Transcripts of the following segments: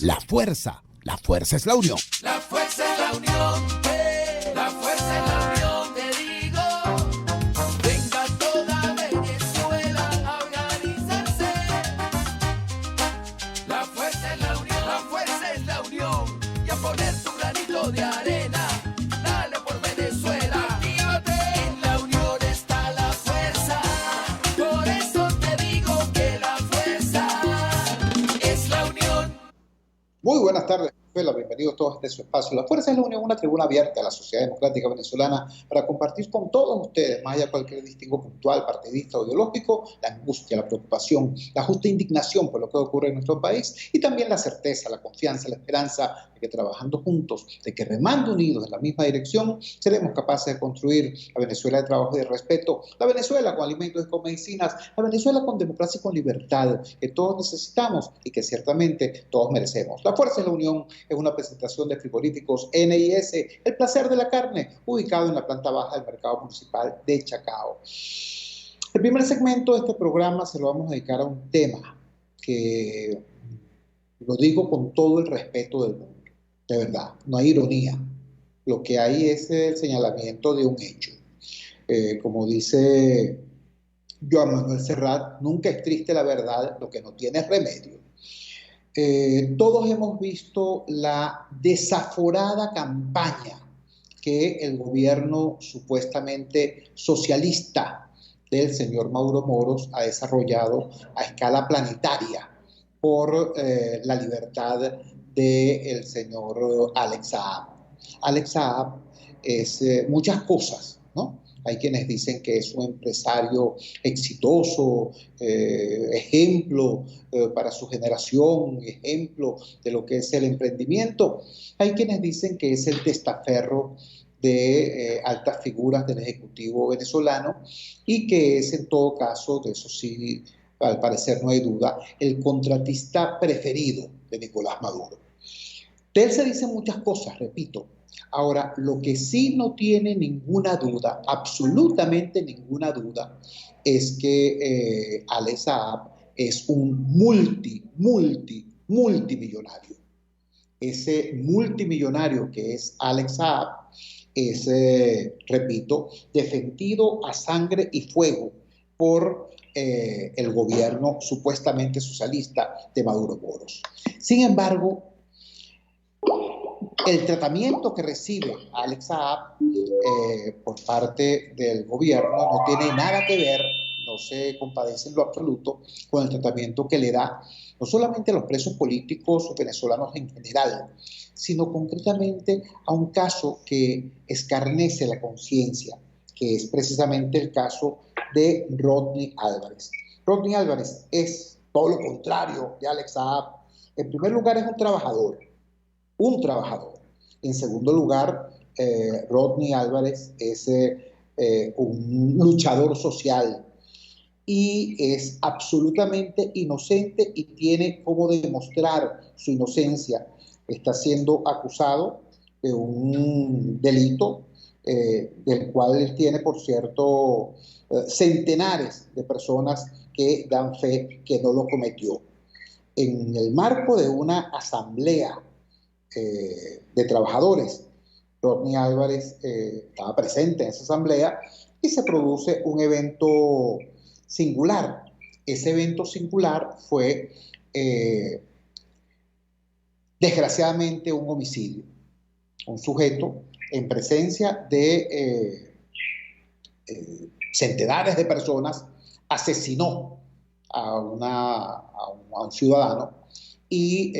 La fuerza es la unión. La fuerza es la unión, la fuerza es la unión, te digo. Venga toda Venezuela a organizarse. La fuerza es la unión, la fuerza es la unión. Y a poner tu granito de arena, dale por Venezuela. En la unión está la fuerza, por eso te digo que la fuerza es la unión. Muy buenas tardes, Venezuela. Bienvenidos todos a este su espacio. La Fuerza es la Unión, una tribuna abierta a la sociedad democrática venezolana para compartir con todos ustedes, más allá de cualquier distingo puntual, partidista o ideológico, la angustia, la preocupación, la justa indignación por lo que ocurre en nuestro país y también la certeza, la confianza, la esperanza de que trabajando juntos, de que remando unidos en la misma dirección, seremos capaces de construir la Venezuela de trabajo y de respeto, la Venezuela con alimentos y con medicinas, la Venezuela con democracia y con libertad, que todos necesitamos y que ciertamente todos merecemos. La Fuerza es la Unión es una presentación de Frigoríficos NIS, el placer de la carne, ubicado en la planta baja del mercado municipal de Chacao. El primer segmento de este programa se lo vamos a dedicar a un tema que lo digo con todo el respeto del mundo, de verdad, no hay ironía. Lo que hay es el señalamiento de un hecho. Como dice Joan Manuel Serrat, nunca es triste la verdad, lo que no tiene es remedio. Todos hemos visto la desaforada campaña que el gobierno supuestamente socialista del señor Mauro Moros ha desarrollado a escala planetaria por la libertad del señor Alex Saab. Alex Saab es muchas cosas, ¿no? Hay quienes dicen que es un empresario exitoso, ejemplo para su generación, ejemplo de lo que es el emprendimiento. Hay quienes dicen que es el testaferro de altas figuras del Ejecutivo venezolano y que es en todo caso, de eso sí, al parecer no hay duda, el contratista preferido de Nicolás Maduro. De él se dicen muchas cosas, repito. Ahora, lo que sí no tiene ninguna duda, absolutamente ninguna duda, es que Alex Saab es un multimillonario. Ese multimillonario que es Alex Saab es, repito, defendido a sangre y fuego por el gobierno supuestamente socialista de Maduro Moros. Sin embargo, el tratamiento que recibe Alex Saab por parte del gobierno no tiene nada que ver, no se compadece en lo absoluto con el tratamiento que le da no solamente a los presos políticos venezolanos en general, sino concretamente a un caso que escarnece la conciencia, que es precisamente el caso de Rodney Álvarez. Rodney Álvarez es todo lo contrario de Alex Saab. En primer lugar, es un trabajador. En segundo lugar, Rodney Álvarez es un luchador social y es absolutamente inocente y tiene cómo demostrar su inocencia. Está siendo acusado de un delito del cual él tiene, por cierto, centenares de personas que dan fe que no lo cometió. En el marco de una asamblea de trabajadores, Rodney Álvarez estaba presente en esa asamblea y se produce un evento singular. Ese evento singular fue desgraciadamente un homicidio. Un sujeto en presencia de centenares de personas asesinó a un ciudadano y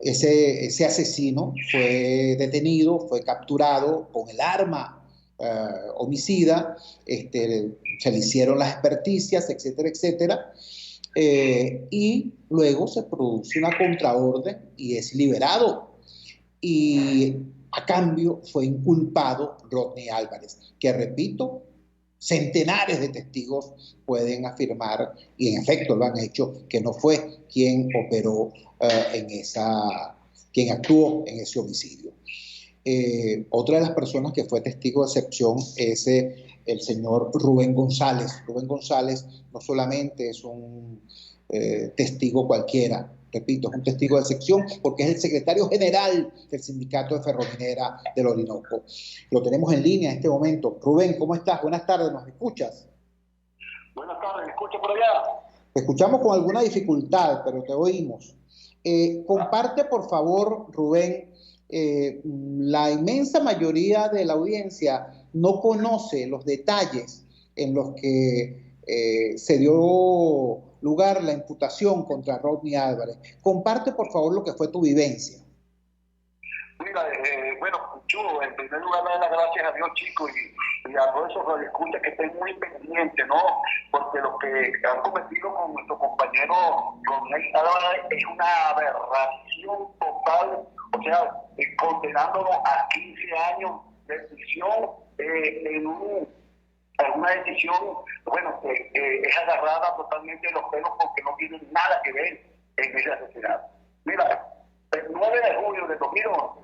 ese asesino fue detenido, fue capturado con el arma homicida, se le hicieron las experticias, etcétera, etcétera, y luego se produce una contraorden y es liberado. Y a cambio fue inculpado Rodney Álvarez, que repito, centenares de testigos pueden afirmar, y en efecto lo han hecho, que no fue quien operó quien actuó en ese homicidio. Otra de las personas que fue testigo de excepción es el señor Rubén González. Rubén González no solamente es un testigo cualquiera. Repito, es un testigo de sección porque es el secretario general del Sindicato de Ferrominera del Orinoco. Lo tenemos en línea en este momento. Rubén, ¿cómo estás? Buenas tardes, ¿nos escuchas? Buenas tardes, ¿me escuchas por allá? Te escuchamos con alguna dificultad, pero te oímos. Comparte, por favor, Rubén, la inmensa mayoría de la audiencia no conoce los detalles en los que se dio lugar la imputación contra Rodney Álvarez. Comparte, por favor, lo que fue tu vivencia. Mira, bueno, Chulo, en primer lugar, dar las gracias a Dios, chicos, y a todos esos radioescuchas que estén muy pendientes, ¿no? Porque lo que han cometido con nuestro compañero Rodney Álvarez es una aberración total, o sea, condenándonos a 15 años de prisión en una decisión, bueno, que es agarrada totalmente de los pelos porque no tiene nada que ver en ese asesinato. Mira, el 9 de julio de 2011,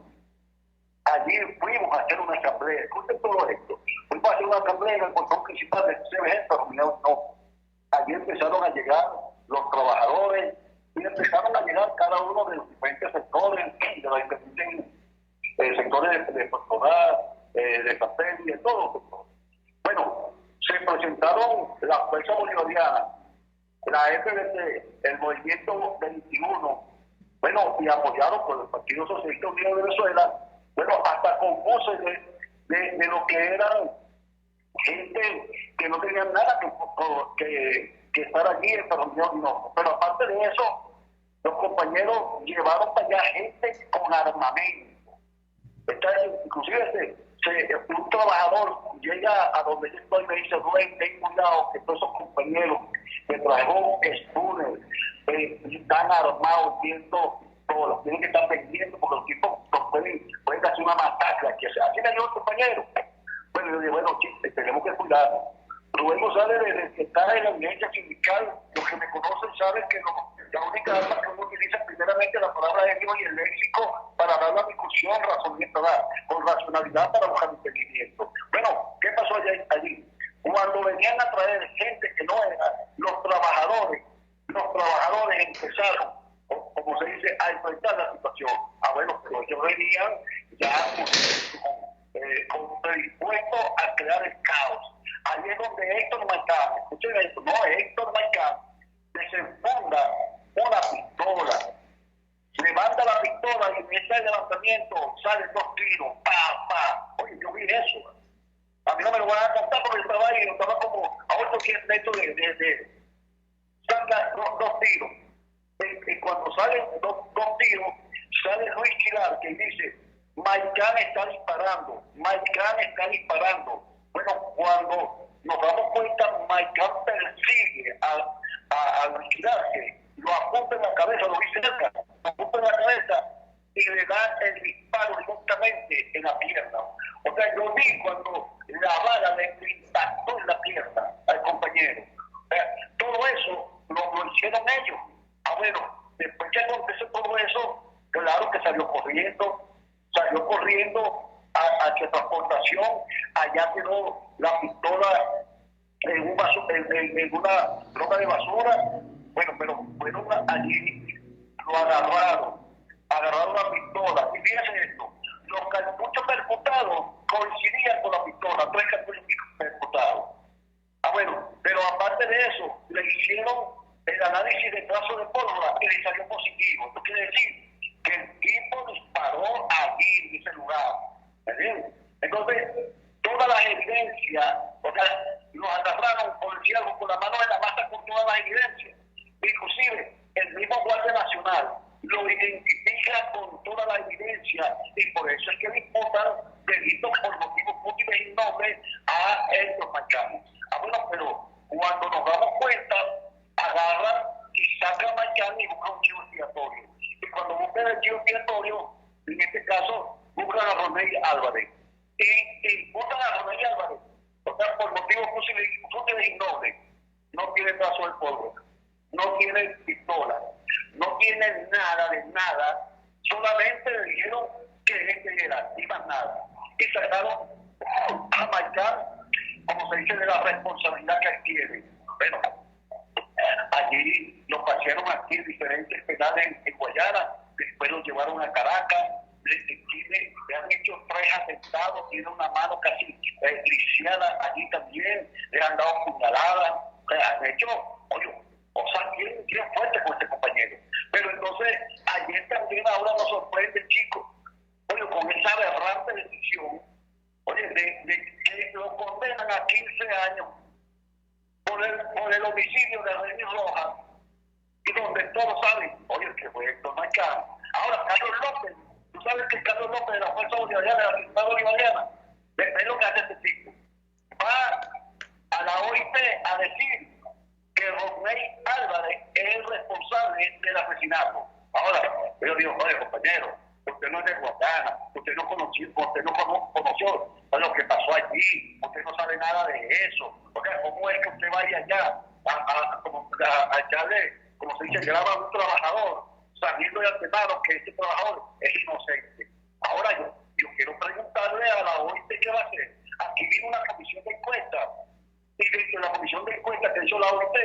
allí fuimos a hacer una asamblea. Escuchen todo esto. Fuimos a hacer una asamblea en el portón principal del CBG, pero no. Allí empezaron a llegar los trabajadores y empezaron a llegar cada uno de los diferentes sectores, de los diferentes sectores de personal, de papel y de todos los sectores. Bueno, se presentaron la Fuerza Bolivariana, la FBC, el Movimiento 21, bueno, y apoyado por el Partido Socialista Unido de Venezuela, bueno, hasta con voces de lo que eran gente que no tenían nada que estar allí en Ferroviario no. Pero aparte de eso, los compañeros llevaron para allá gente con armamento. Inclusive un trabajador llega a donde yo estoy y me dice, Rubén, ten cuidado que todos esos compañeros que trajeron Spooner están armados viendo todo, los tienen que estar pendientes porque los tipos pueden hacer una masacre aquí. Así me dijo el compañero. Bueno, yo dije, bueno, chiste, tenemos que cuidarnos. Rubén González, desde que está en la dirigencia sindical, los que me conocen saben que la única arma que uno utiliza primeramente la palabra de Dios y el léxico para dar la discusión con racionalidad para buscar entendimiento. Bueno, ¿qué pasó allí? Cuando venían a traer gente que no era, los trabajadores empezaron, como se dice, a enfrentar la situación. Bueno, pero ellos venían ya predispuestos a crear el caos. Ahí es donde Héctor Maicán, escuchen esto, no, Héctor Maicán desenfunda una pistola, levanta la pistola y en ese levantamiento salen 2 tiros, pa. Oye, yo vi eso. A mí no me lo van a contar porque yo estaba ahí, yo estaba como a 800 metros de salgan 2 tiros. Y cuando salen 2 tiros, sale Luis Quilar que dice, Maicán está disparando. Bueno, cuando nos damos cuenta, Maicán persigue a Luis Quilar, que lo apunta en la cabeza, lo dice cerca, lo apunta en la cabeza y le da el disparo directamente en la pierna. O sea, yo vi cuando la bala le impactó en la pierna al compañero. Todo eso lo hicieron ellos. Bueno, después que acontece todo eso, claro que salió corriendo hacia transportación. Allá quedó la pistola en una droga de basura. Bueno, pero fueron allí, lo agarraron la pistola. Y fíjense esto, los cartuchos percutados coincidían con la pistola, 3 cartuchos percutados. Bueno, pero aparte de eso, le hicieron el análisis de trazo de pólvora y le salió positivo. Esto quiere decir que el tipo disparó allí en ese lugar. ¿Entiendes? Entonces, todas las evidencias, o sea, los agarraron con la mano en la masa con todas las evidencias. Inclusive, el mismo Guardia Nacional lo identifica con toda la evidencia y por eso es que le imputan delitos por motivos múltiples y nobles a estos Maicán. Bueno, pero cuando nos damos cuenta, agarran y sacan a Maicán y buscan un chivo expiatorio. Y cuando buscan el chivo expiatorio, en este caso, buscan a Rodney Álvarez. Y buscan a Rodney Álvarez, o sea, por motivos fútiles y nobles. No tiene trazo de polvo, no tiene pistola, no tiene nada de nada, solamente le dijeron que este era, y más nada. Y sacaron a Maicán, como se dice, de la responsabilidad que él tiene. Bueno, allí los pasearon aquí en diferentes penales en Guayana, después los llevaron a Caracas, le han hecho 3 atentados, tiene una mano casi lisiada allí también, le han dado puñaladas, han hecho, oye, cosas bien fuertes con este compañero. Pero entonces, ayer también ahora nos sorprende, chicos, oye, con esa aberrante decisión, oye, de que lo condenan a 15 años por el homicidio de Remy Rojas, y donde todos saben, oye, que fue Héctor Marcano. Ahora, Carlos López, tú sabes que Carlos López de la Fuerza Bolivariana, de la Ciudad Bolivariana, ve lo que hace este tipo. Va a la OIT a decir que Rodney Álvarez es el responsable del asesinato. Ahora, yo digo, oye, compañero, usted no es de Guayana, usted no conoció lo que pasó allí, usted no sabe nada de eso. O sea, ¿cómo es que usted vaya allá a echarle, como se dice, graba a un trabajador, sabiendo de antemano que ese trabajador es inocente? Ahora yo quiero preguntarle a la OIT qué va a hacer. Aquí vino una comisión de encuesta, y dentro de la comisión de encuesta que hizo la OIT,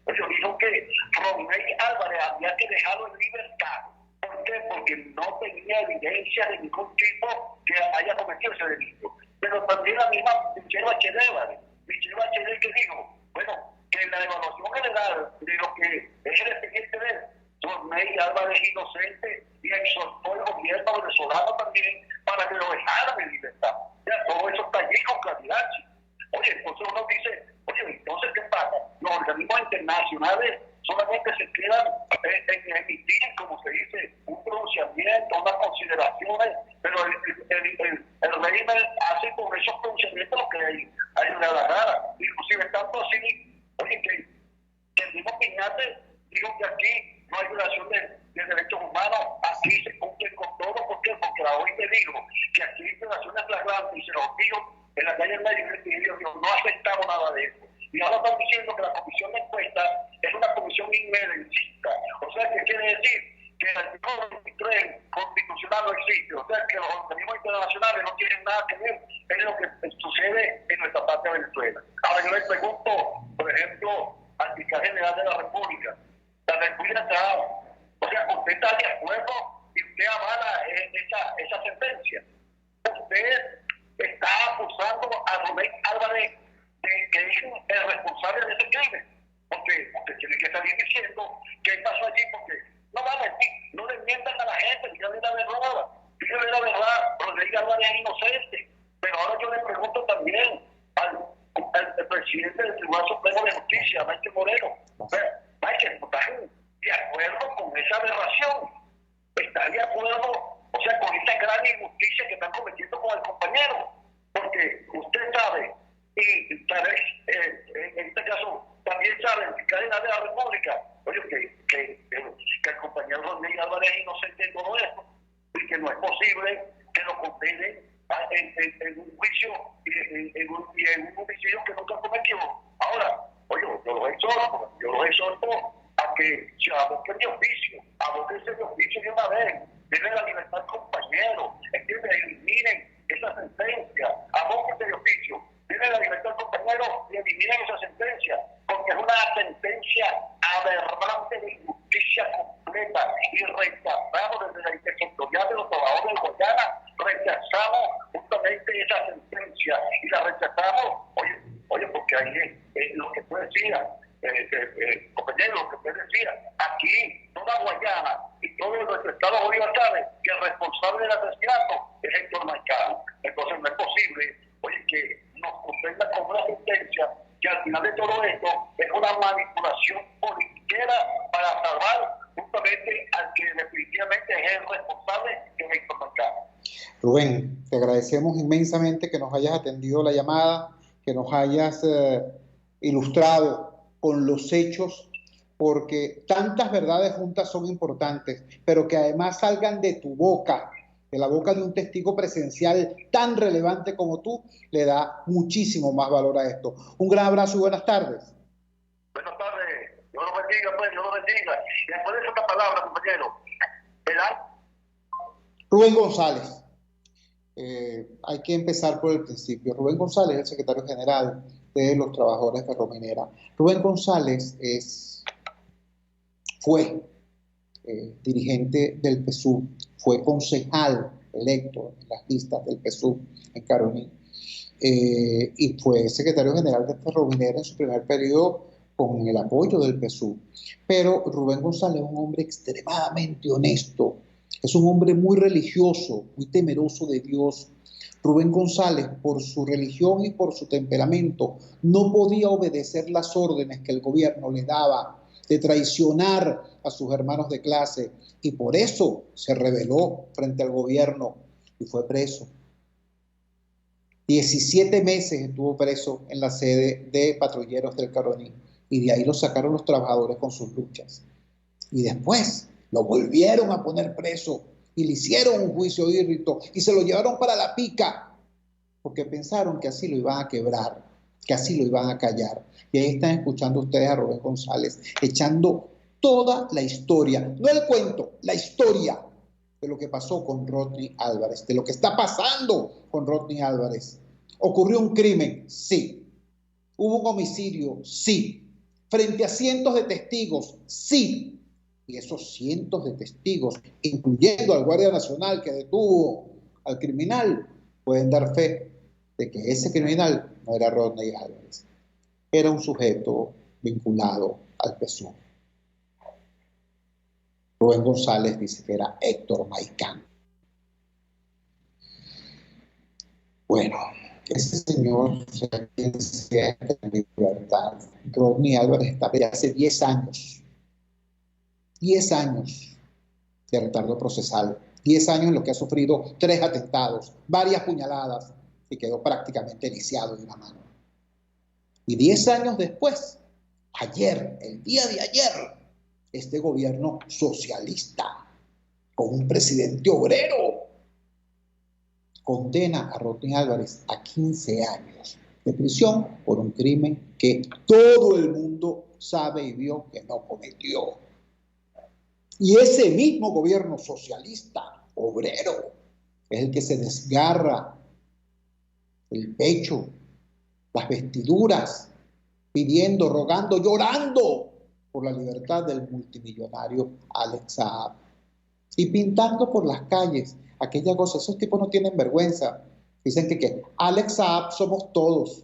ellos dijo que Rodney Álvarez había que dejarlo en libertad. ¿Por qué? Porque no tenía evidencia de ningún tipo que haya cometido ese delito. Pero también la misma Michelle Bachelet que dijo, bueno, que en la evaluación general de lo que es el expediente de él, Rodney Álvarez es inocente, y exhortó al gobierno venezolano también para que lo dejaran en libertad. Ya, todo eso está allí con claridad. Oye, entonces uno dice, oye, entonces ¿qué pasa? Los organismos internacionales solamente se quedan en emitir, como se dice, un pronunciamiento, unas consideraciones, pero el régimen hace con esos pronunciamientos lo que a él le da la gana. Inclusive tanto así, oye, que el mismo Piñate dijo que aquí no hay violación de derechos humanos, aquí se cumple con todo. ¿Por qué? Porque la OIT dijo que aquí hay violaciones flagrantes y se los dijo en la calle Medio, y ellos no aceptaron nada de eso. Y ahora están diciendo que la comisión de encuesta es una comisión inmerencista. O sea, ¿qué quiere decir? Que el artículo 23 constitucional no existe. O sea, que los organismos internacionales no tienen nada que ver en lo que sucede en nuestra parte de Venezuela. Ahora yo les pregunto, por ejemplo, al fiscal general de la República. La República está, o sea, usted está de acuerdo y usted avala esa sentencia. Usted está acusando a Rodney Álvarez de que es el responsable de ese crimen, porque usted tiene que salir diciendo qué pasó allí, porque no va a mentir, no le mientan a la gente, díganle la verdad, Rodney Álvarez es inocente. Pero ahora yo le pregunto también al presidente del Tribunal Supremo de Justicia, Michael Moreno, o sea, Michael, ¿están de acuerdo con esa aberración? ¿Están de acuerdo, o sea, con esta gran injusticia que están cometiendo con el compañero? Porque usted sabe, y tal vez en este caso también sabe el fiscal general de la República, oye, que el compañero Rodney Álvarez es inocente en todo esto, y que no es posible que lo condenen en un juicio y en un homicidio que nunca cometió. Ahora, oye, yo los exhorto a que se aboquen de oficio, abóquense de oficio de una vez, denle la libertad al compañero, eliminen esa sentencia, abóquense de oficio, denle la libertad al compañero y eliminen esa sentencia, porque es una sentencia aberrante de injusticia completa, y rechazamos desde la intersectorial de los trabajadores de Guayana, rechazamos justamente esa sentencia, y la rechazamos, oye, porque ahí es lo que tú decías, compañero, lo que usted decía, aquí toda Guayana y todo nuestro estado Bolívar sabe que el responsable del asesinato es Héctor Marcano. Entonces no es posible, oye, que nos contenga con una sentencia que al final de todo esto es una manipulación politiquera para salvar justamente al que definitivamente es el responsable, que es Héctor Marcano. Rubén, te agradecemos inmensamente que nos hayas atendido la llamada, que nos hayas ilustrado con los hechos, porque tantas verdades juntas son importantes, pero que además salgan de tu boca, de la boca de un testigo presencial tan relevante como tú, le da muchísimo más valor a esto. Un gran abrazo y buenas tardes. Buenas tardes, Dios lo bendiga, pues, Dios lo bendiga. Y después de esta palabra, compañero, ¿verdad? Rubén González. Hay que empezar por el principio. Rubén González es el secretario general de los trabajadores de Ferrominera. Rubén González fue dirigente del PSUV, fue concejal electo en las listas del PSUV en Caroní, y fue secretario general de Ferrovial en su primer periodo con el apoyo del PSUV. Pero Rubén González es un hombre extremadamente honesto, es un hombre muy religioso, muy temeroso de Dios. Rubén González, por su religión y por su temperamento, no podía obedecer las órdenes que el gobierno le daba de traicionar a sus hermanos de clase, y por eso se rebeló frente al gobierno y fue preso. 17 meses estuvo preso en la sede de patrulleros del Caroní, y de ahí lo sacaron los trabajadores con sus luchas. Y después lo volvieron a poner preso y le hicieron un juicio írrito y se lo llevaron para La Pica, porque pensaron que así lo iban a quebrar, que así lo iban a callar. Y ahí están escuchando ustedes a Rubén González echando toda la historia, no el cuento, la historia de lo que pasó con Rodney Álvarez, de lo que está pasando con Rodney Álvarez. ¿Ocurrió un crimen? Sí. ¿Hubo un homicidio? Sí. ¿Frente a cientos de testigos? Sí. Y esos cientos de testigos, incluyendo al Guardia Nacional que detuvo al criminal, pueden dar fe de que ese criminal no era Rodney Álvarez. Era un sujeto vinculado al PSUV. Rubén González dice que era Héctor Maicán. Bueno, ese señor se en libertad. Rodney Álvarez está desde hace 10 años. 10 años de retardo procesal. 10 años en los que ha sufrido 3 atentados, varias puñaladas, y quedó prácticamente lisiado de una mano. Y 10 años después, ayer, el día de ayer, este gobierno socialista, con un presidente obrero, condena a Rodney Álvarez a 15 años de prisión por un crimen que todo el mundo sabe y vio que no cometió. Y ese mismo gobierno socialista, obrero, es el que se desgarra el pecho, las vestiduras, pidiendo, rogando, llorando por la libertad del multimillonario Alex Saab, y pintando por las calles aquella cosa. Esos tipos no tienen vergüenza. Dicen que Alex Saab somos todos.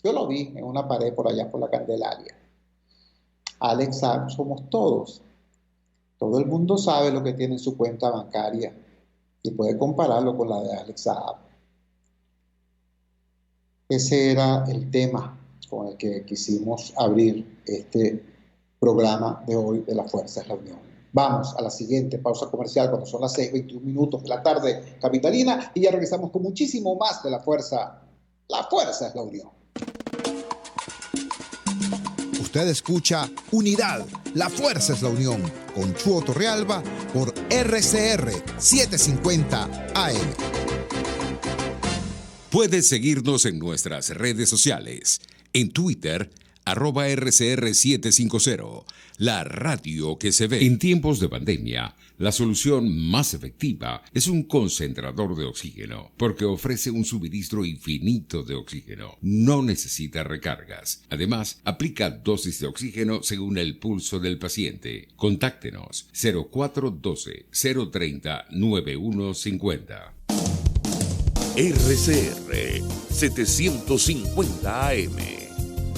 Yo lo vi en una pared por allá por la Candelaria. Alex Saab somos todos. Todo el mundo sabe lo que tiene en su cuenta bancaria y puede compararlo con la de Alex Saab. Ese era el tema con el que quisimos abrir este programa de hoy de La Fuerza es la Unión. Vamos a la siguiente pausa comercial cuando son las 6:21 de la tarde capitalina, y ya regresamos con muchísimo más de La Fuerza. La Fuerza es la Unión. Usted escucha Unidad, La Fuerza es la Unión, con Chuo Torrealba por RCR 750 AM. Puedes seguirnos en nuestras redes sociales. En Twitter, @RCR750, la radio que se ve. En tiempos de pandemia, la solución más efectiva es un concentrador de oxígeno, porque ofrece un suministro infinito de oxígeno. No necesita recargas. Además, aplica dosis de oxígeno según el pulso del paciente. Contáctenos 0412-030-9150. RCR 750 AM,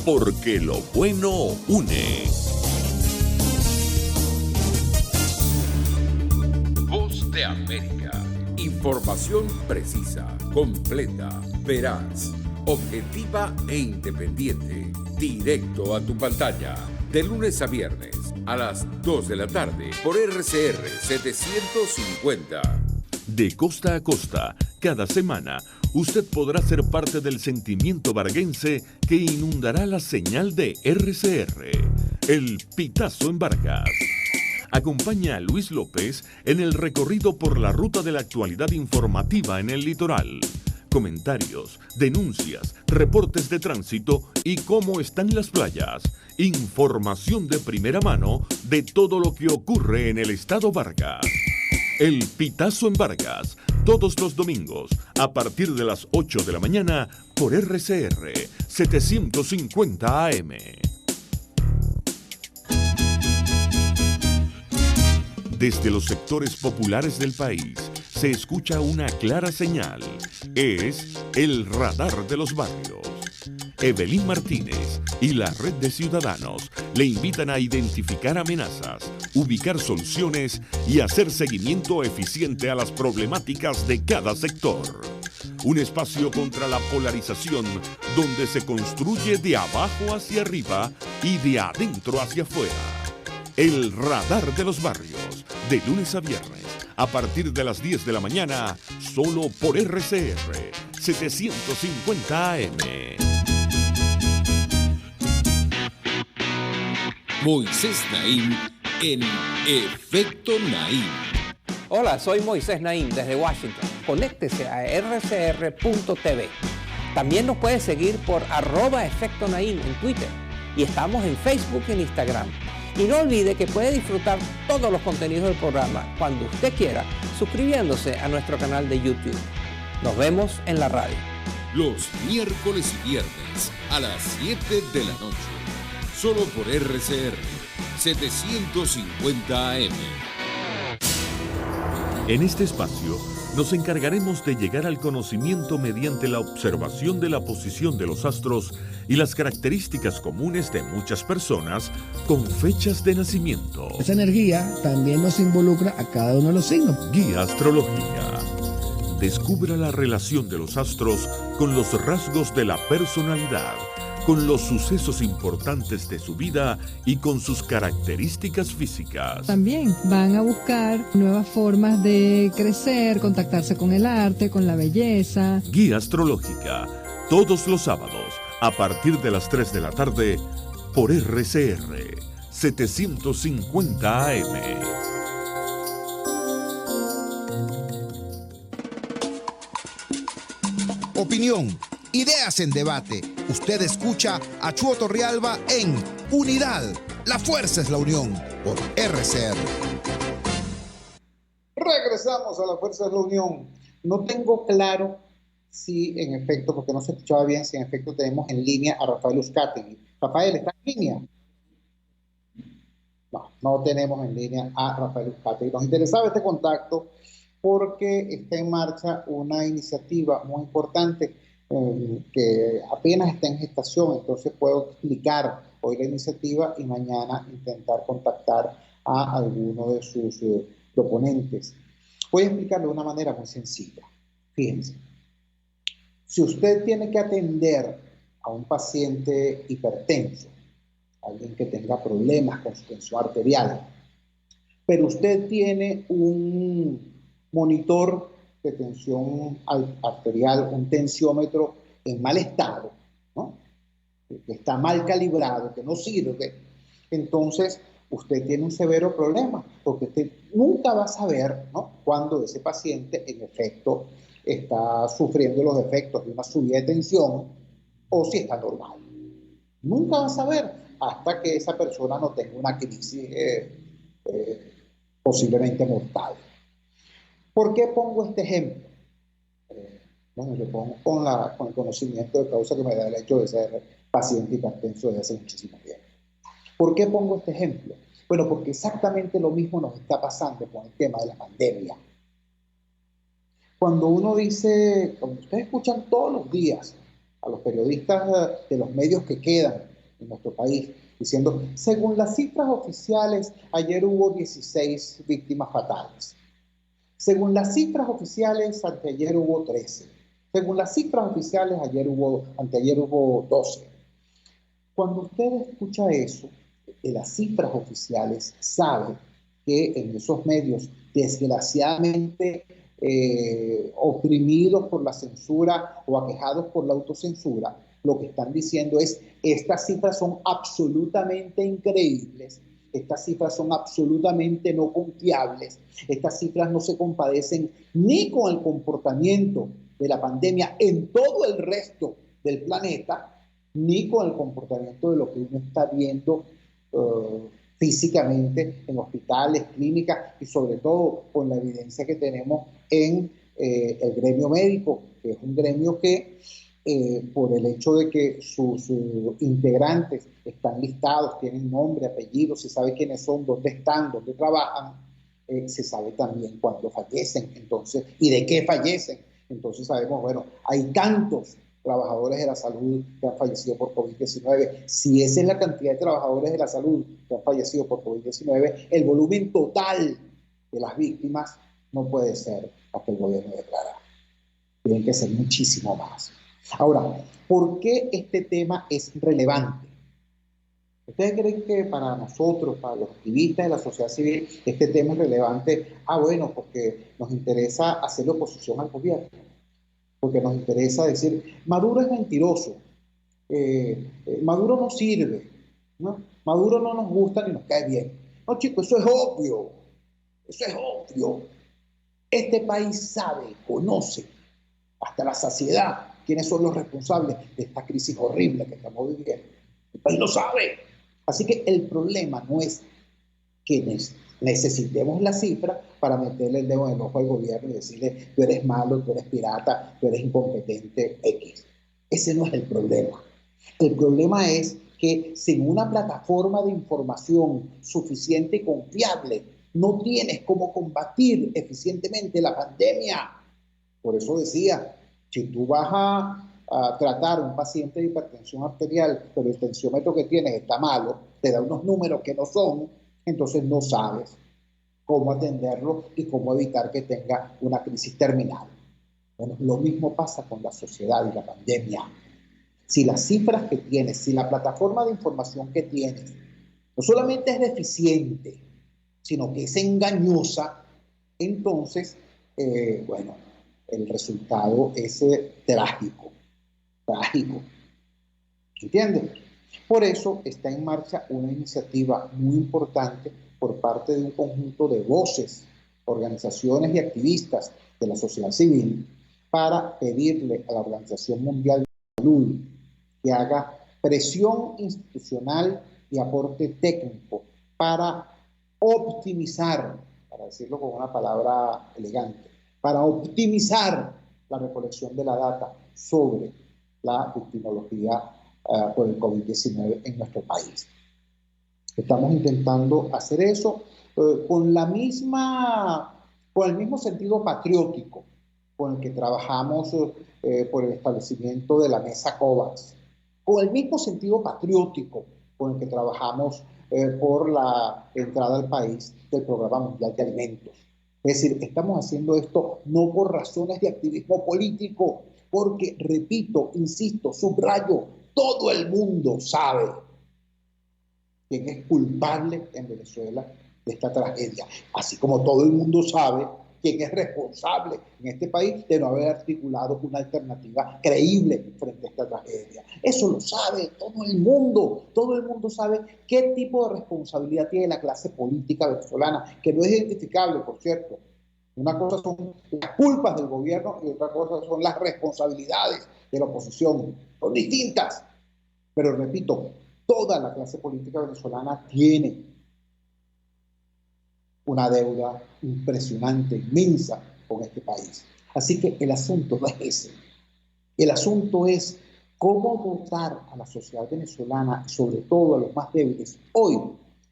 porque lo bueno une. Voz de América. Información precisa, completa, veraz, objetiva e independiente. Directo a tu pantalla. De lunes a viernes a las 2 de la tarde por RCR 750. De costa a costa, cada semana, usted podrá ser parte del sentimiento varguense que inundará la señal de RCR, el Pitazo en Vargas. Acompaña a Luis López en el recorrido por la ruta de la actualidad informativa en el litoral. Comentarios, denuncias, reportes de tránsito y cómo están las playas. Información de primera mano de todo lo que ocurre en el estado Vargas. El Pitazo en Vargas, todos los domingos, a partir de las 8 de la mañana, por RCR 750 AM. Desde los sectores populares del país se escucha una clara señal. Es el radar de los barrios. Evelyn Martínez y la red de ciudadanos le invitan a identificar amenazas, ubicar soluciones y hacer seguimiento eficiente a las problemáticas de cada sector. Un espacio contra la polarización donde se construye de abajo hacia arriba y de adentro hacia afuera. El radar de los barrios, de lunes a viernes, a partir de las 10 de la mañana, solo por RCR 750 AM. Moisés Naim en Efecto Naim. Hola, soy Moisés Naim desde Washington. Conéctese a rcr.tv. También nos puede seguir por @Efecto Naim en Twitter. Y estamos en Facebook y en Instagram. Y no olvide que puede disfrutar todos los contenidos del programa cuando usted quiera, suscribiéndose a nuestro canal de YouTube. Nos vemos en la radio. Los miércoles y viernes a las 7 de la noche. Solo por RCR 750 AM. En este espacio nos encargaremos de llegar al conocimiento mediante la observación de la posición de los astros y las características comunes de muchas personas con fechas de nacimiento. Esa energía también nos involucra a cada uno de los signos. Guía astrológica. Descubra la relación de los astros con los rasgos de la personalidad, con los sucesos importantes de su vida y con sus características físicas. También van a buscar nuevas formas de crecer, contactarse con el arte, con la belleza. Guía astrológica, todos los sábados, a partir de las 3 de la tarde, por RCR 750 AM. Opinión, ideas en debate. Usted escucha a Chuo Torrealba en Unidad. La fuerza es la unión por RCR. Regresamos a la fuerza de la unión. No tengo claro si en efecto, porque no se escuchaba bien, si en efecto tenemos en línea a Rafael Uzcategui. Rafael, ¿está en línea? No tenemos en línea a Rafael Uzcategui. Nos interesaba este contacto porque está en marcha una iniciativa muy importante que apenas está en gestación, entonces puedo explicar hoy la iniciativa y mañana intentar contactar a alguno de sus proponentes. Voy a explicarlo de una manera muy sencilla. Fíjense, si usted tiene que atender a un paciente hipertenso, alguien que tenga problemas con su tensión arterial, pero usted tiene un monitor de tensión arterial, un tensiómetro en mal estado, ¿no? Que está mal calibrado, que no sirve, entonces usted tiene un severo problema, porque usted nunca va a saber, ¿no?, cuándo ese paciente en efecto está sufriendo los efectos de una subida de tensión o si está normal. Nunca va a saber hasta que esa persona no tenga una crisis posiblemente mortal. ¿Por qué pongo este ejemplo? Bueno, lo pongo con el conocimiento de causa que me da el hecho de ser paciente hipertenso desde hace muchísimo tiempo. ¿Por qué pongo este ejemplo? Bueno, porque exactamente lo mismo nos está pasando con el tema de la pandemia. Cuando uno dice, cuando ustedes escuchan todos los días a los periodistas de los medios que quedan en nuestro país diciendo, según las cifras oficiales, ayer hubo 16 víctimas fatales. Según las cifras oficiales, anteayer hubo 13. Según las cifras oficiales, anteayer hubo 12. Cuando usted escucha eso, de las cifras oficiales, sabe que en esos medios, desgraciadamente oprimidos por la censura o aquejados por la autocensura, lo que están diciendo es, estas cifras son absolutamente increíbles, estas cifras son absolutamente no confiables, estas cifras no se compadecen ni con el comportamiento de la pandemia en todo el resto del planeta, ni con el comportamiento de lo que uno está viendo físicamente en hospitales, clínicas y sobre todo con la evidencia que tenemos en el gremio médico, que es un gremio que por el hecho de que sus integrantes están listados, tienen nombre, apellido, se sabe quiénes son, dónde están, dónde trabajan, se sabe también cuándo fallecen, entonces, y de qué fallecen. Entonces sabemos, bueno, hay tantos trabajadores de la salud que han fallecido por COVID-19. Si esa es la cantidad de trabajadores de la salud que han fallecido por COVID-19, el volumen total de las víctimas no puede ser la que el gobierno declara. Tienen que ser muchísimo más. Ahora, ¿por qué este tema es relevante? ¿Ustedes creen que para nosotros, para los activistas de la sociedad civil, este tema es relevante? Bueno, porque nos interesa hacer oposición al gobierno, porque nos interesa decir, Maduro es mentiroso, Maduro no sirve, ¿no? Maduro no nos gusta ni nos cae bien. No, chicos, eso es obvio, eso es obvio. Este país sabe, conoce, hasta la saciedad, quiénes son los responsables de esta crisis horrible que estamos viviendo. El país lo sabe. Así que el problema no es que necesitemos la cifra para meterle el dedo en el ojo al gobierno y decirle, tú eres malo, tú eres pirata, tú eres incompetente, X. Ese no es el problema. El problema es que sin una plataforma de información suficiente y confiable, no tienes cómo combatir eficientemente la pandemia. Por eso decía, si tú vas a tratar a un paciente de hipertensión arterial, pero el tensiómetro que tienes está malo, te da unos números que no son, entonces no sabes cómo atenderlo y cómo evitar que tenga una crisis terminal. Bueno, lo mismo pasa con la sociedad y la pandemia. Si las cifras que tienes, si la plataforma de información que tienes no solamente es deficiente, sino que es engañosa, entonces, bueno, el resultado es trágico. Trágico. ¿Entienden? Por eso está en marcha una iniciativa muy importante por parte de un conjunto de voces, organizaciones y activistas de la sociedad civil para pedirle a la Organización Mundial de la Salud que haga presión institucional y aporte técnico para optimizar, para decirlo con una palabra elegante, para optimizar la recolección de la data sobre la victimología por el COVID-19 en nuestro país. Estamos intentando hacer eso con el mismo sentido patriótico con el que trabajamos por el establecimiento de la mesa COVAX, con el mismo sentido patriótico con el que trabajamos por la entrada al país del Programa Mundial de Alimentos. Es decir, estamos haciendo esto no por razones de activismo político, porque, repito, insisto, subrayo, todo el mundo sabe quién es culpable en Venezuela de esta tragedia, así como todo el mundo sabe quién es responsable en este país de no haber articulado una alternativa creíble frente a esta tragedia. Eso lo sabe todo el mundo sabe qué tipo de responsabilidad tiene la clase política venezolana, que no es identificable, por cierto. Una cosa son las culpas del gobierno y otra cosa son las responsabilidades de la oposición. Son distintas. Pero repito, toda la clase política venezolana tiene una deuda impresionante, inmensa con este país. Así que el asunto no es ese. El asunto es cómo dotar a la sociedad venezolana, sobre todo a los más débiles, hoy,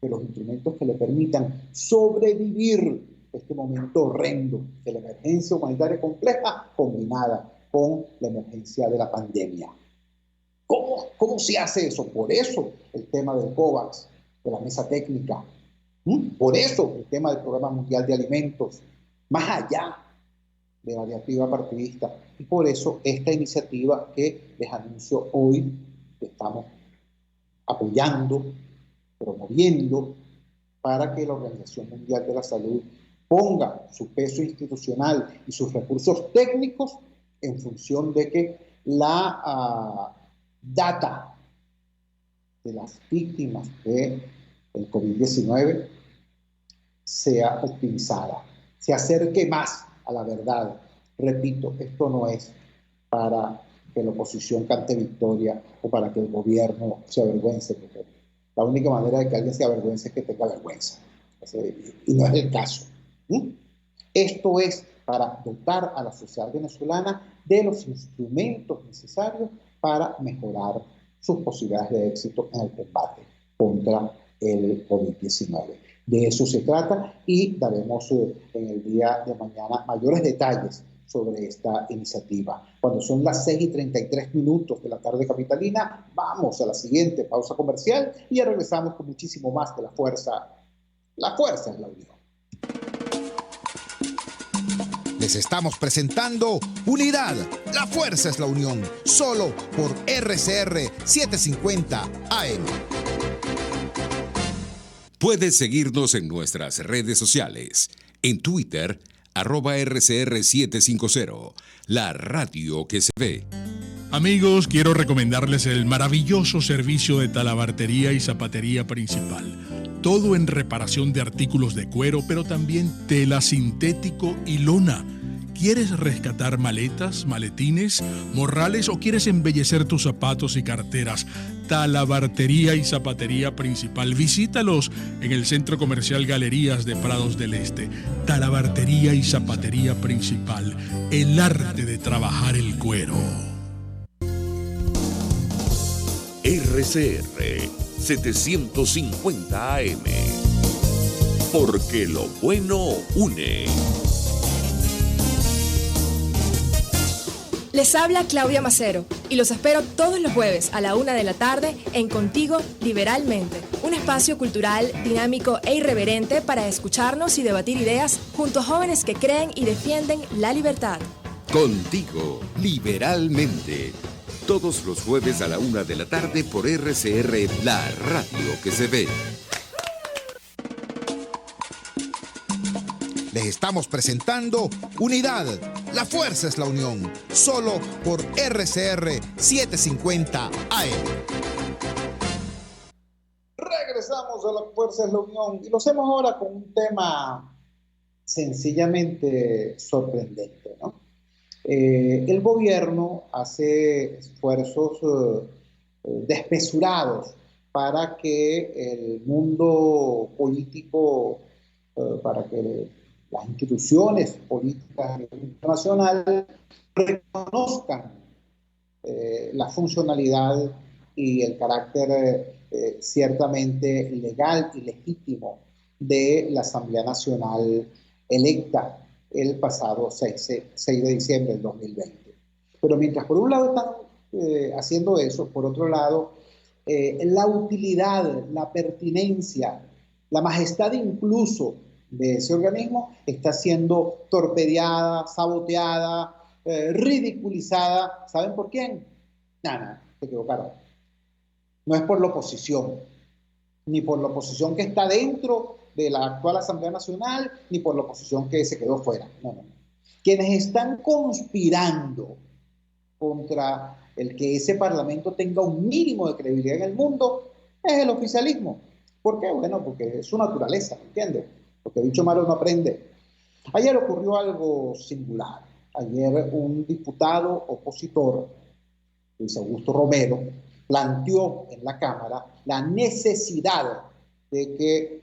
de los instrumentos que le permitan sobrevivir este momento horrendo de la emergencia humanitaria compleja combinada con la emergencia de la pandemia. ¿Cómo se hace eso? Por eso el tema del COVAX, de la mesa técnica. Por eso el tema del Programa Mundial de Alimentos, más allá de la diatriba partidista. Y por eso esta iniciativa que les anuncio hoy, que estamos apoyando, promoviendo, para que la Organización Mundial de la Salud ponga su peso institucional y sus recursos técnicos en función de que la data de las víctimas del COVID-19 sea optimizada, se acerque más a la verdad. Repito, esto no es para que la oposición cante victoria o para que el gobierno se avergüence, porque la única manera de que alguien se avergüence es que tenga vergüenza. Y no es el caso. Esto es para dotar a la sociedad venezolana de los instrumentos necesarios para mejorar sus posibilidades de éxito en el combate contra el COVID-19. De eso se trata y daremos en el día de mañana mayores detalles sobre esta iniciativa. Cuando son las 6:33 de la tarde capitalina, vamos a la siguiente pausa comercial y ya regresamos con muchísimo más de La Fuerza. La Fuerza es la unión. Les estamos presentando Unidad, la fuerza es la unión, solo por RCR 750 AM. Puedes seguirnos en nuestras redes sociales, en Twitter, @RCR750, la radio que se ve. Amigos, quiero recomendarles el maravilloso servicio de talabartería y zapatería principal. Todo en reparación de artículos de cuero, pero también tela sintético y lona. ¿Quieres rescatar maletas, maletines, morrales o quieres embellecer tus zapatos y carteras? Talabartería y zapatería principal. Visítalos en el Centro Comercial Galerías de Prados del Este. Talabartería y zapatería principal. El arte de trabajar el cuero. RCR 750 AM. Porque lo bueno une. Les habla Claudia Macero y los espero todos los jueves a la 1 de la tarde en Contigo Liberalmente, un espacio cultural, dinámico e irreverente para escucharnos y debatir ideas junto a jóvenes que creen y defienden la libertad. Contigo, liberalmente. Todos los jueves a la 1 de la tarde por RCR, la radio que se ve. Les estamos presentando Unidad, la fuerza es la unión, solo por RCR 750 AM. Regresamos a La Fuerza es la Unión y lo hacemos ahora con un tema sencillamente sorprendente, ¿no? El gobierno hace esfuerzos desmesurados para que el mundo político, para que las instituciones políticas internacionales reconozcan la funcionalidad y el carácter ciertamente legal y legítimo de la Asamblea Nacional electa el pasado 6 de diciembre del 2020. Pero mientras por un lado están haciendo eso, por otro lado, la utilidad, la pertinencia, la majestad incluso de ese organismo está siendo torpedeada, saboteada, ridiculizada. ¿Saben por quién? Nada, se equivocaron. No es por la oposición, ni por la oposición que está dentro de la actual Asamblea Nacional, ni por la oposición que se quedó fuera. No. Quienes están conspirando contra el que ese Parlamento tenga un mínimo de credibilidad en el mundo es el oficialismo. ¿Por qué? Bueno, porque es su naturaleza, ¿me entiendes? Porque dicho malo no aprende. Ayer ocurrió algo singular. Ayer un diputado opositor, Luis Augusto Romero, planteó en la Cámara la necesidad de que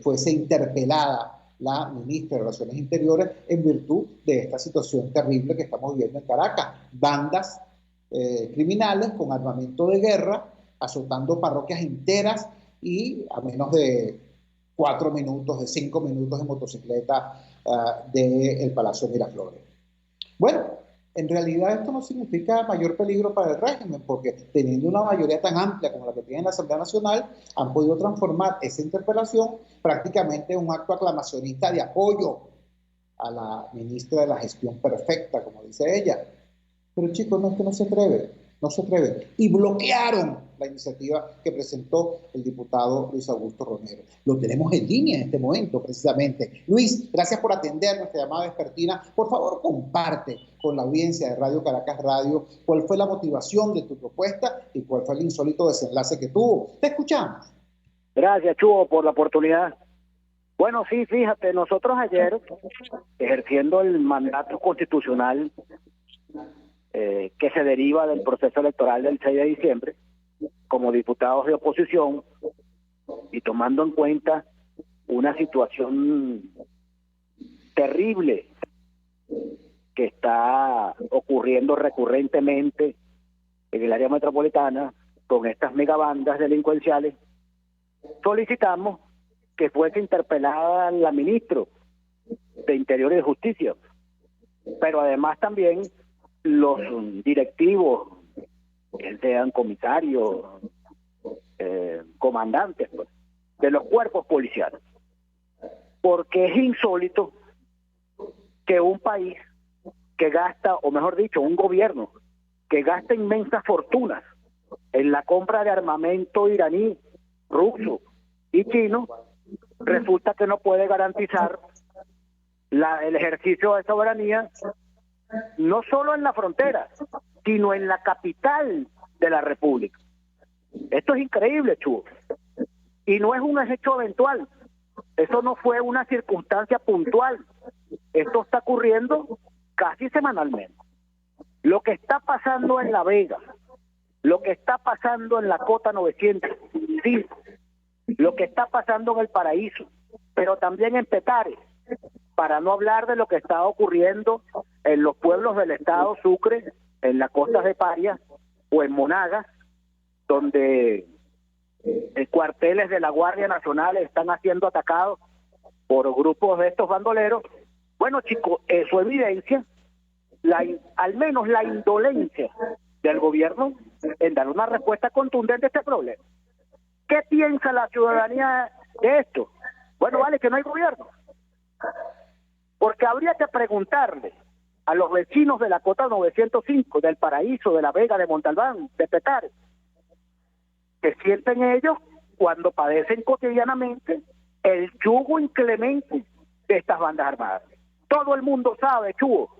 fuese interpelada la ministra de Relaciones Interiores en virtud de esta situación terrible que estamos viviendo en Caracas. Bandas criminales con armamento de guerra azotando parroquias enteras y a menos de 4 minutos, de 5 minutos de motocicleta del Palacio Miraflores. Bueno, en realidad esto no significa mayor peligro para el régimen, porque teniendo una mayoría tan amplia como la que tiene la Asamblea Nacional, han podido transformar esa interpelación prácticamente en un acto aclamacionista de apoyo a la ministra de la Gestión Perfecta, como dice ella. Pero chicos, no es que no se atreven. Y bloquearon la iniciativa que presentó el diputado Luis Augusto Romero. Lo tenemos en línea en este momento, precisamente. Luis, gracias por atender nuestra llamada vespertina. Por favor, comparte con la audiencia de Radio Caracas Radio cuál fue la motivación de tu propuesta y cuál fue el insólito desenlace que tuvo. Te escuchamos. Gracias, Chugo, por la oportunidad. Bueno, sí, fíjate, nosotros ayer, ejerciendo el mandato constitucional que se deriva del proceso electoral del 6 de diciembre, como diputados de oposición, y tomando en cuenta una situación terrible que está ocurriendo recurrentemente en el área metropolitana con estas megabandas delincuenciales, solicitamos que fuese interpelada la ministra de Interior y de Justicia, pero además también los directivos, que sean comisarios, comandantes, pues, de los cuerpos policiales, porque es insólito que un país que gasta, o mejor dicho, un gobierno que gasta inmensas fortunas en la compra de armamento iraní, ruso y chino, resulta que no puede garantizar el ejercicio de soberanía no solo en la frontera, sino en la capital de la República. Esto es increíble, Chugo. Y no es un hecho eventual. Eso no fue una circunstancia puntual. Esto está ocurriendo casi semanalmente. Lo que está pasando en La Vega, lo que está pasando en la Cota 905, lo que está pasando en El Paraíso, pero también en Petare, para no hablar de lo que está ocurriendo en los pueblos del estado Sucre, en las costas de Paria o en Monagas, donde cuarteles de la Guardia Nacional están siendo atacados por grupos de estos bandoleros. Bueno, chicos, eso evidencia al menos la indolencia del gobierno en dar una respuesta contundente a este problema. ¿Qué piensa la ciudadanía de esto? Bueno, vale, que no hay gobierno. Porque habría que preguntarle a los vecinos de la Cota 905, del Paraíso, de La Vega, de Montalbán, de Petare, que sienten ellos cuando padecen cotidianamente el yugo inclemente de estas bandas armadas. Todo el mundo sabe, Chugo,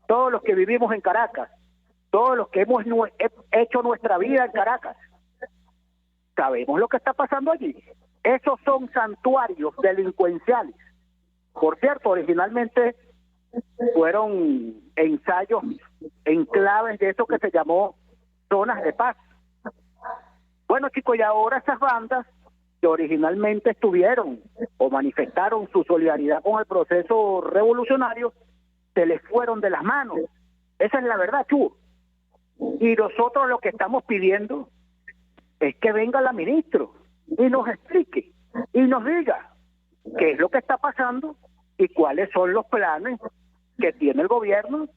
todos los que vivimos en Caracas, todos los que hemos hecho nuestra vida en Caracas, sabemos lo que está pasando allí. Esos son santuarios delincuenciales. Por cierto, originalmente fueron ensayos, enclaves de eso que se llamó zonas de paz. Bueno, chicos, y ahora esas bandas que originalmente estuvieron o manifestaron su solidaridad con el proceso revolucionario, se les fueron de las manos. Esa es la verdad, Chugo. Y nosotros lo que estamos pidiendo es que venga la ministra y nos explique y nos diga qué es lo que está pasando y cuáles son los planes que tiene el gobierno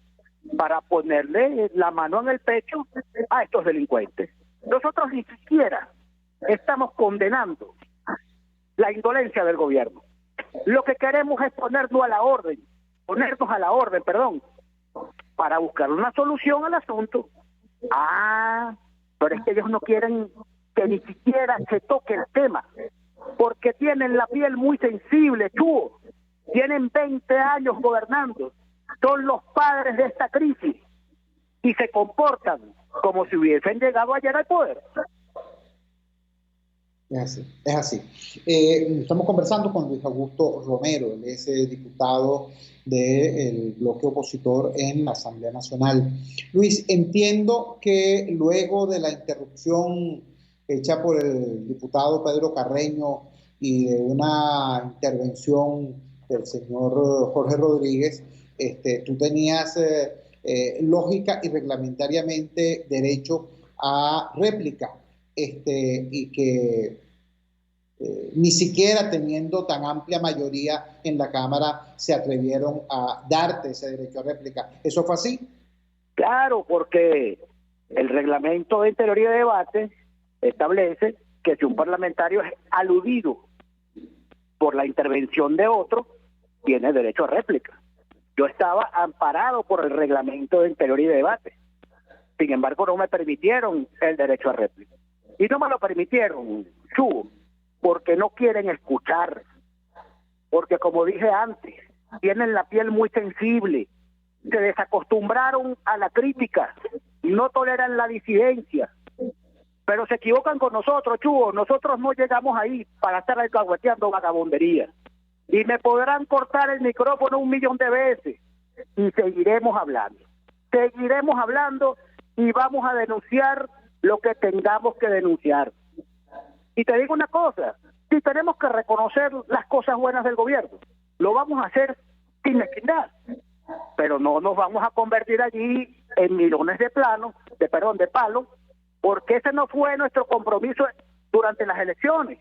para ponerle la mano en el pecho a estos delincuentes. Nosotros ni siquiera estamos condenando la indolencia del gobierno. Lo que queremos es ponernos a la orden, para buscar una solución al asunto. Pero es que ellos no quieren que ni siquiera se toque el tema, porque tienen la piel muy sensible, Chugo. Tienen 20 años gobernando, son los padres de esta crisis y se comportan como si hubiesen llegado ayer al poder. Es así. Estamos conversando con Luis Augusto Romero, él es diputado del bloque opositor en la Asamblea Nacional. Luis, entiendo que luego de la interrupción hecha por el diputado Pedro Carreño y de una intervención del señor Jorge Rodríguez, tú tenías lógica y reglamentariamente derecho a réplica, y que ni siquiera teniendo tan amplia mayoría en la Cámara se atrevieron a darte ese derecho a réplica. ¿Eso fue así? Claro, porque el reglamento de Interior y de Debate establece que si un parlamentario es aludido por la intervención de otro, tiene derecho a réplica. Yo estaba amparado por el reglamento de Interior y de Debate. Sin embargo, no me permitieron el derecho a réplica. Y no me lo permitieron, Chugo, porque no quieren escuchar. Porque, como dije antes, tienen la piel muy sensible. Se desacostumbraron a la crítica, no toleran la disidencia. Pero se equivocan con nosotros, Chugo. Nosotros no llegamos ahí para estar alcahueteando vagabondería. Y me podrán cortar el micrófono 1.000.000 de veces. Y seguiremos hablando. Seguiremos hablando y vamos a denunciar lo que tengamos que denunciar. Y te digo una cosa, si tenemos que reconocer las cosas buenas del gobierno, lo vamos a hacer sin mezquindad. Pero no nos vamos a convertir allí en mirones de palos, porque ese no fue nuestro compromiso durante las elecciones.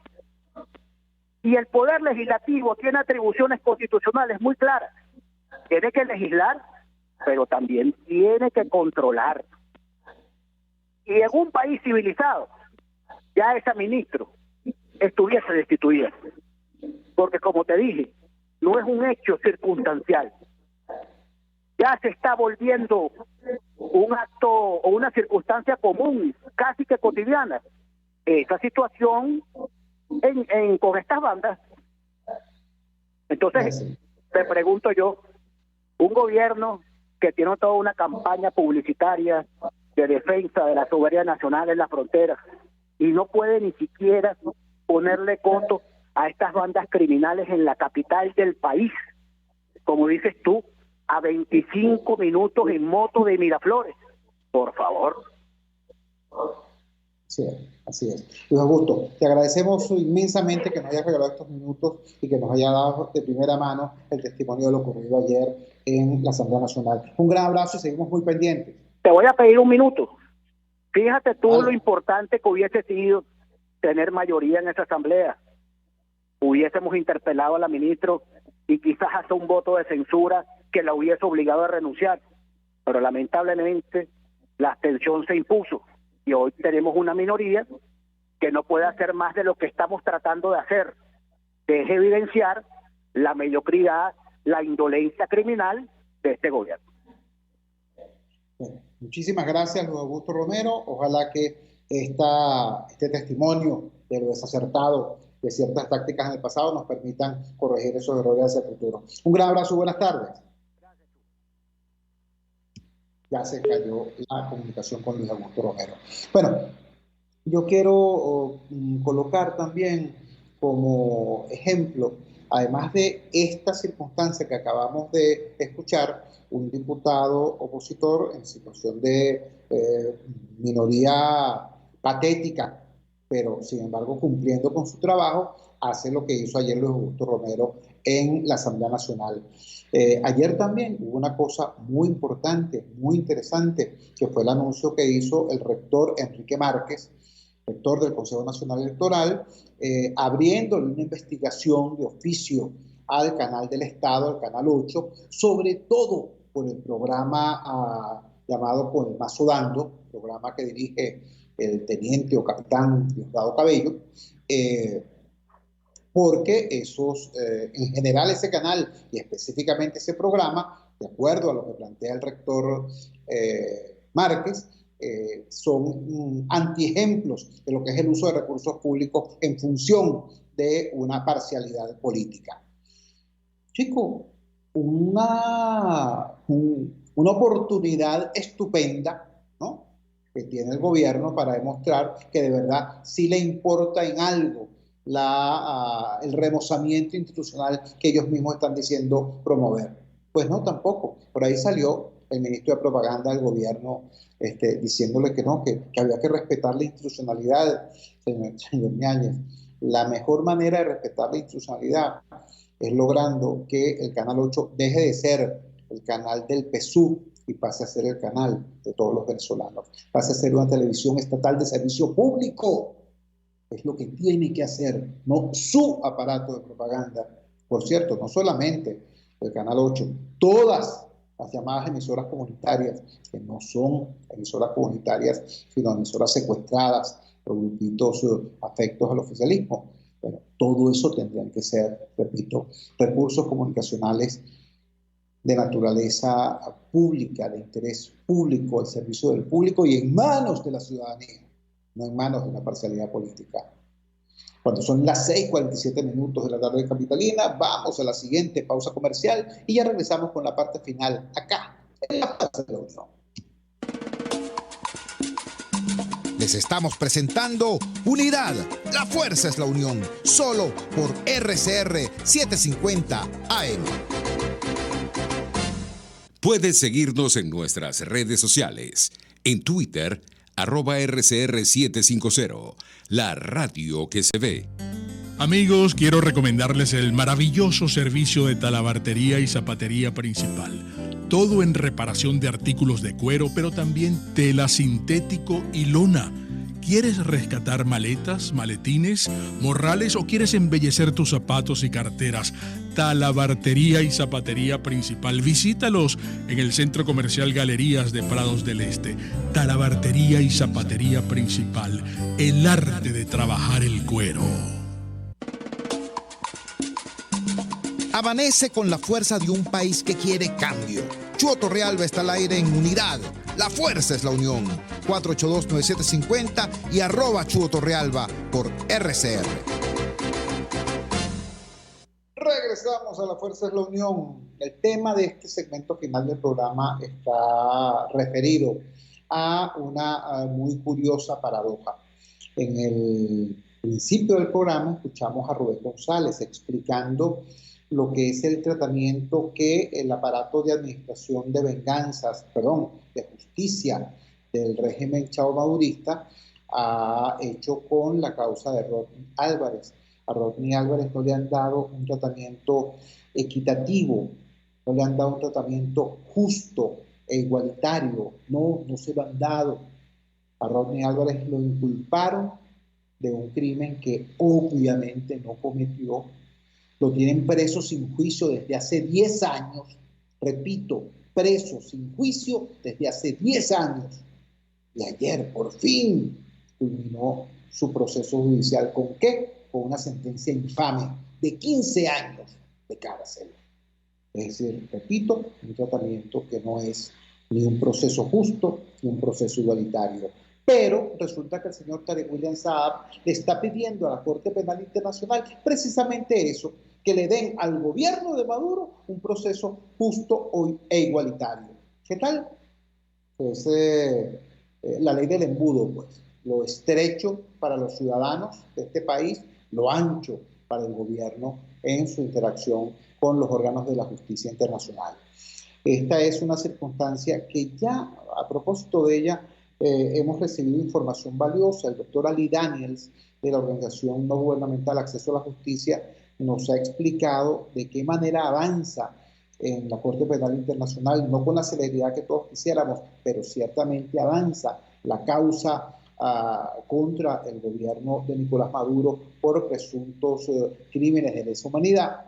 Y el Poder Legislativo tiene atribuciones constitucionales muy claras. Tiene que legislar, pero también tiene que controlar. Y en un país civilizado, ya ese ministro estuviese destituido. Porque como te dije, no es un hecho circunstancial. Ya se está volviendo un acto o una circunstancia común, casi que cotidiana, esa situación con estas bandas. Entonces, te pregunto yo, un gobierno que tiene toda una campaña publicitaria de defensa de la soberanía nacional en las fronteras y no puede ni siquiera ponerle coto a estas bandas criminales en la capital del país, como dices tú, a 25 minutos en moto de Miraflores. Por favor. Sí, así es. Luis Augusto, te agradecemos inmensamente que nos hayas regalado estos minutos y que nos haya dado de primera mano el testimonio de lo ocurrido ayer en la Asamblea Nacional. Un gran abrazo y seguimos muy pendientes. Te voy a pedir un minuto. Fíjate tú lo importante que hubiese sido tener mayoría en esa asamblea. Hubiésemos interpelado a la ministra y quizás hasta un voto de censura que la hubiese obligado a renunciar. Pero lamentablemente la abstención se impuso y hoy tenemos una minoría que no puede hacer más de lo que estamos tratando de hacer, que es evidenciar la mediocridad, la indolencia criminal de este gobierno. Bueno, muchísimas gracias, Luis Augusto Romero. Ojalá que este testimonio de lo desacertado de ciertas tácticas en el pasado nos permitan corregir esos errores hacia el futuro. Un gran abrazo y buenas tardes. Ya se cayó la comunicación con Luis Augusto Romero. Bueno, yo quiero colocar también como ejemplo, además de esta circunstancia que acabamos de escuchar, un diputado opositor en situación de minoría patética, pero sin embargo cumpliendo con su trabajo, hace lo que hizo ayer Luis Augusto Romero en la Asamblea Nacional. Ayer también hubo una cosa muy importante, muy interesante, que fue el anuncio que hizo el rector Enrique Márquez, rector del Consejo Nacional Electoral, abriéndole una investigación de oficio al canal del Estado, al Canal 8, sobre todo por el programa llamado Con el Mazo Dando, programa que dirige el teniente o capitán Diosdado Cabello, porque en general ese canal y específicamente ese programa, de acuerdo a lo que plantea el rector Márquez, son antiejemplos de lo que es el uso de recursos públicos en función de una parcialidad política. Chico, una oportunidad estupenda, ¿no?, que tiene el gobierno para demostrar que de verdad sí le importa en algo el remozamiento institucional que ellos mismos están diciendo promover. Pues no, tampoco. Por ahí salió el ministro de Propaganda del gobierno diciéndole que no, que había que respetar la institucionalidad, señor Ñáñez. La mejor manera de respetar la institucionalidad es logrando que el Canal 8 deje de ser el canal del PSUV y pase a ser el canal de todos los venezolanos. Pase a ser una televisión estatal de servicio público. Es lo que tiene que hacer, no su aparato de propaganda. Por cierto, no solamente el Canal 8, todas las llamadas emisoras comunitarias, que no son emisoras comunitarias, sino emisoras secuestradas por grupitos afectos al oficialismo. Bueno, todo eso tendrían que ser, repito, recursos comunicacionales de naturaleza pública, de interés público, al servicio del público y en manos de la ciudadanía, no en manos de una parcialidad política. Cuando son las 6:47 minutos de la tarde capitalina, vamos a la siguiente pausa comercial y ya regresamos con la parte final, acá, en la Plaza de la Unión. Les estamos presentando Unidad, la fuerza es la unión, solo por RCR 750 AM. Puedes seguirnos en nuestras redes sociales. En Twitter, @RCR750, la radio que se ve. Amigos, quiero recomendarles el maravilloso servicio de talabartería y zapatería principal. Todo en reparación de artículos de cuero, pero también tela sintético y lona. ¿Quieres rescatar maletas, maletines, morrales o quieres embellecer tus zapatos y carteras? Talabartería y Zapatería Principal. Visítalos en el Centro Comercial Galerías de Prados del Este. Talabartería y Zapatería Principal. El arte de trabajar el cuero. Amanece con la fuerza de un país que quiere cambio. Chuo Torrealba está al aire en Unidad. La fuerza es la unión. 482-9750 y @Chuo Torrealba por RCR. Regresamos a La Fuerza es la Unión. El tema de este segmento final del programa está referido a una muy curiosa paradoja. En el principio del programa escuchamos a Rubén González explicando lo que es el tratamiento que el aparato de administración de de justicia del régimen chao-madurista ha hecho con la causa de Rodney Álvarez. A Rodney Álvarez no le han dado un tratamiento equitativo, no le han dado un tratamiento justo e igualitario, no se lo han dado. A Rodney Álvarez lo inculparon de un crimen que obviamente no cometió. Lo tienen preso sin juicio desde hace 10 años. Repito, preso sin juicio desde hace 10 años. Y ayer, por fin, culminó su proceso judicial. ¿Con qué? Con una sentencia infame de 15 años de cárcel. Es decir, repito, un tratamiento que no es ni un proceso justo ni un proceso igualitario. Pero resulta que el señor Tarek William Saab le está pidiendo a la Corte Penal Internacional precisamente eso, que le den al gobierno de Maduro un proceso justo e igualitario. ¿Qué tal? Pues la ley del embudo, pues, lo estrecho para los ciudadanos de este país, lo ancho para el gobierno en su interacción con los órganos de la justicia internacional. Esta es una circunstancia que ya, a propósito de ella, hemos recibido información valiosa. El doctor Ali Daniels, de la organización no gubernamental Acceso a la Justicia, nos ha explicado de qué manera avanza en la Corte Penal Internacional, no con la celeridad que todos quisiéramos, pero ciertamente avanza la causa contra el gobierno de Nicolás Maduro por presuntos crímenes de lesa humanidad.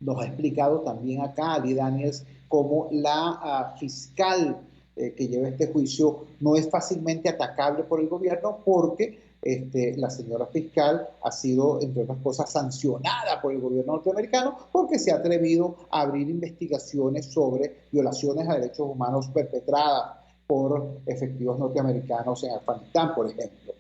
Nos ha explicado también acá Ali Daniels cómo la fiscal que lleva este juicio no es fácilmente atacable por el gobierno porque la señora fiscal ha sido, entre otras cosas, sancionada por el gobierno norteamericano porque se ha atrevido a abrir investigaciones sobre violaciones a derechos humanos perpetradas por efectivos norteamericanos en Afganistán, por ejemplo.